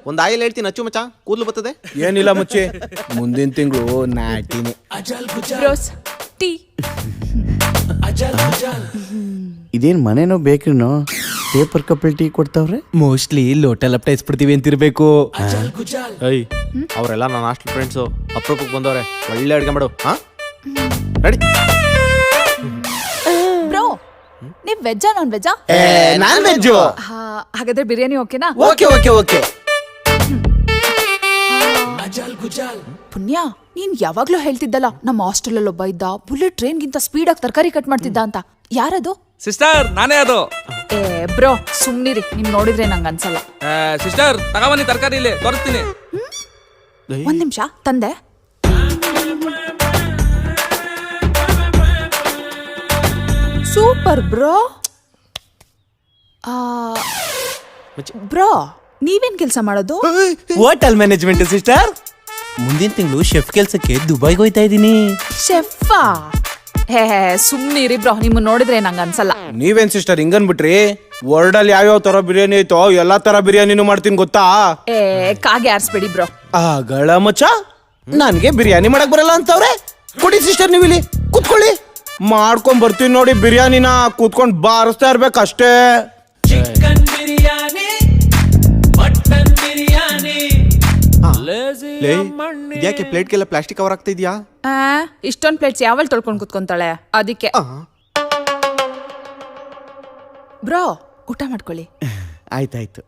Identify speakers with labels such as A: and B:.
A: ಒಂದ್ ಆಯಿಲ್ ಹೇಳ್ತೀನಿ ಅಚ್ಚು ಮಚ್ಚ, ಕೂದಲು ಬರ್ತದೆ.
B: ಏನಿಲ್ಲ ಮುಚ್ಚಿ, ಮುಂದಿನ ತಿಂಗಳು ನಾಟಿನಿ.
C: Bros tea.
D: ಇದೇನ್ ಮನೇನೋ ಬೇಕ್ರಿನೋ ಪೇಪರ್ ಕಪ್ಪಲ್ ಟೀ ಕೊಡ್ತಾವ್ರೆ.
B: ಮೋಸ್ಟ್ಲಿ ಲೋಟ ಲಪ್ಟ ಇಸ್ಬಿಡ್ತೀವಿ ಅಂತಿರ್ಬೇಕು.
A: ಐ ಅವರೆಲ್ಲ ನನ್ನ ಹಾಸ್ಟೆಲ್ ಫ್ರೆಂಡ್ಸು, ಅಪ್ರೂಪಕ್ಕೆ ಬಂದವ್ರೆ. ಒಳ್ಳೆ ಅಡ್ಗೆ ಮಾಡು. ಹಾ ರೆಡಿ.
C: ಬ್ರೋ ನೀವ್ ವೆಜ್ಜಾ ನಾನ್ ವೆಜ್ಜಾ?
D: Non veg.
C: ಹಾಗಾದ್ರೆ ಬಿರಿಯಾನಿ ಓಕೆನಾ?
D: Okay okay okay.
C: ಪುಣ್ಯ, ನೀನ್ ಯಾವಾಗ್ಲೂ ಹೇಳ್ತಿದ್ದಲ್ಲ ನಮ್ಮ ಹಾಸ್ಟೆಲ್ ಅಲ್ಲಿ ಒಬ್ಬ ಇದ್ದ, ಬುಲೆಟ್ ಟ್ರೈನ್ ಗಿಂತ ಸ್ಪೀಡ್ ಆಗಿ ತರಕಾರಿ ಕಟ್ ಮಾಡ್ತಿದ್ದ ಅಂತ. ಯಾರದು?
E: ಸಿಸ್ಟರ್, ನಾನೇ ಅದು.
C: ಬ್ರೋ ಸುಮ್ನಿರಿ, ನಿಮ್ ನೋಡಿದ್ರೆ ನಂಗೆ ಅನ್ಸಲ್ಲ.
E: ಸಿಸ್ಟರ್, ತಗೊಬನ್ನಿ ತರಕಾರಿ, ಇಲ್ಲಿ ತೋರಿಸ್ತೀನಿ.
C: ಒಂದ್ ನಿಮಿಷ ತಂದೆ. Super bro. ಬ್ರೋ ನೀವೇನ್ ಕೆಲ್ಸ ಮಾಡೋದು?
B: Hotel management sister. ಮುಂದಿನ ತಿಂಗಳು ಶೆಫ್ ಕೆಲ್ಸಕ್ಕೆ ದುಬೈಗೆ ಹೋಯ್ತಾ ಇದೀನಿ.
C: ಶೆಫಾ? ಹೇ ಸುಮ್ನಿರಿ ಬ್ರೋ, ನಿಮ್ ನೋಡಿದ್ರೆ ನಂಗೆ ಅನ್ಸಲ್ಲ.
B: ನೀವೇನ್ ಸಿಸ್ಟರ್ ಹಿಂಗನ್ಬಿಟ್ರಿ? ವರ್ಲ್ಡ್ ಅಲ್ಲಿ ಯಾವ್ಯಾವ ತರ ಬಿರಿಯಾನಿ ಐತೋ ಎಲ್ಲಾ ತರ ಬಿರಿಯಾನಿನೂ ಮಾಡ್ತೀನಿ ಗೊತ್ತಾ?
C: ಕಾಗೆ ಆರಿಸ್ಬೇಡಿ ಬ್ರೋ.
B: ಆಗಳ ಮಚ್ಚ, ನನ್ಗೆ ಬಿರಿಯಾನಿ ಮಾಡಕ್ ಬರಲ್ಲ ಅಂತವ್ರೆ. ಕೊಡಿ ಸಿಸ್ಟರ್, ನೀವು ಇಲ್ಲಿ ಕೂತ್ಕೊಳ್ಳಿ, ಮಾಡ್ಕೊಂಡ್ ಬರ್ತೀನಿ ನೋಡಿ ಬಿರಿಯಾನಿನ. ಕೂತ್ಕೊಂಡ್ ಬಾರಿಸ್ತಾ ಇರ್ಬೇಕಷ್ಟೇ.
E: Chicken biryani, mutton biryani.
A: ಯಾಕೆ ಪ್ಲೇಟ್ಗೆಲ್ಲ ಪ್ಲಾಸ್ಟಿಕ್ ಕವರ್ ಆಗ್ತಾ ಇದೆಯಾ?
C: ಇಷ್ಟೊಂದ್ ಪ್ಲೇಟ್ಸ್ ಯಾವಲ್ ತೊಳ್ಕೊಂಡ್ ಕುತ್ಕೊಂತಾಳೆ, ಅದಕ್ಕೆ. ಬ್ರೋ ಊಟ ಮಾಡ್ಕೊಳ್ಳಿ.
D: ಆಯ್ತಾಯ್ತು.